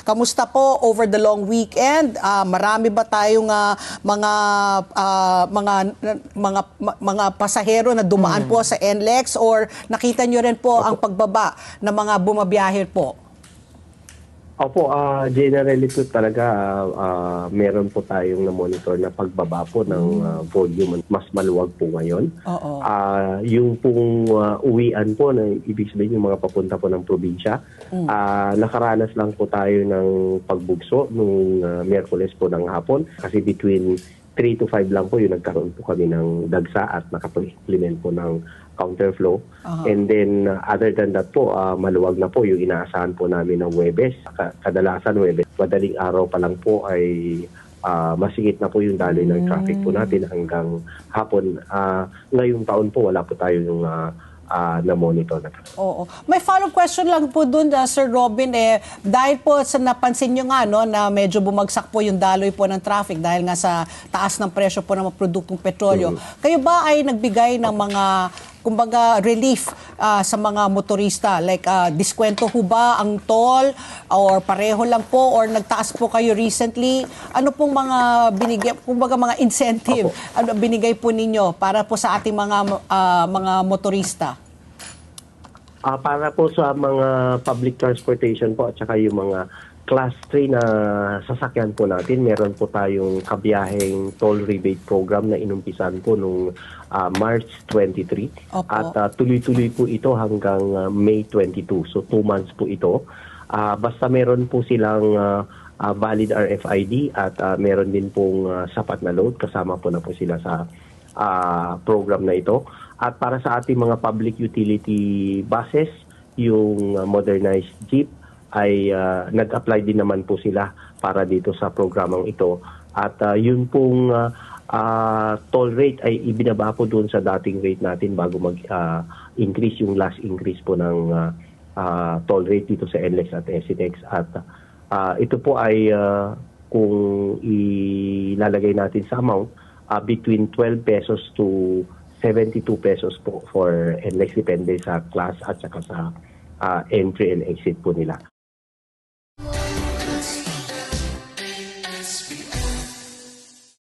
Kamusta po over the long weekend? Marami ba tayong mga pasahero na dumaan po sa NLEX, or nakita nyo rin po ang pagbaba ng mga bumabiyahe po? Opo, generally po talaga meron po tayong na-monitor na pagbaba po ng volume. Mas maluwag po ngayon. Yung pong uwian po, na ibig sabihin yung mga papunta po ng probinsya, nakaranas lang po tayo ng pagbugso nung Miyerkules po ng hapon. Kasi between 3 to 5 lang po yung nagkaroon po kami ng dagsa at nakapag-implement po ng counterflow. And then, other than that po, maluwag na po yung inaasahan po namin ng Huwebes. Kadalasan Huwebes, madaling araw pa lang po ay masigit na po yung daloy ng traffic po natin hanggang hapon. Ngayong taon po, wala po tayo yung na-monitor na. Oo. May follow-up question lang po dun, Sir Robin. Dahil po sa napansin nyo nga, no, na medyo bumagsak po yung daloy po ng traffic dahil nga sa taas ng presyo po ng mga produktong petrolyo. Kayo ba ay nagbigay ng mga, kumbaga, relief sa mga motorista? Like, diskwento ho ba ang toll, or pareho lang po, or nagtaas po kayo recently? Ano pong mga binigay, kumbaga mga incentive, ano binigay po ninyo para po sa ating mga motorista? Para po sa mga public transportation po at saka yung mga Class 3 na sasakyan po natin, meron po tayong kabiyaheng toll rebate program na inumpisan po nung March 23. At tuloy-tuloy po ito hanggang May 22. So 2 months po ito. Basta meron po silang valid RFID at meron din pong sapat na load, kasama po na po sila sa program na ito. At para sa ating mga public utility buses, yung modernized jeep, ay nag-apply din naman po sila para dito sa programang ito. At yun pong toll rate ay ibinaba po doon sa dating rate natin bago mag-increase yung last increase po ng toll rate dito sa NLEX at SCTEX. At ito po ay kung ilalagay natin sa amount, between 12 pesos to 72 pesos po for NLEX, depende sa class at saka sa entry and exit po nila.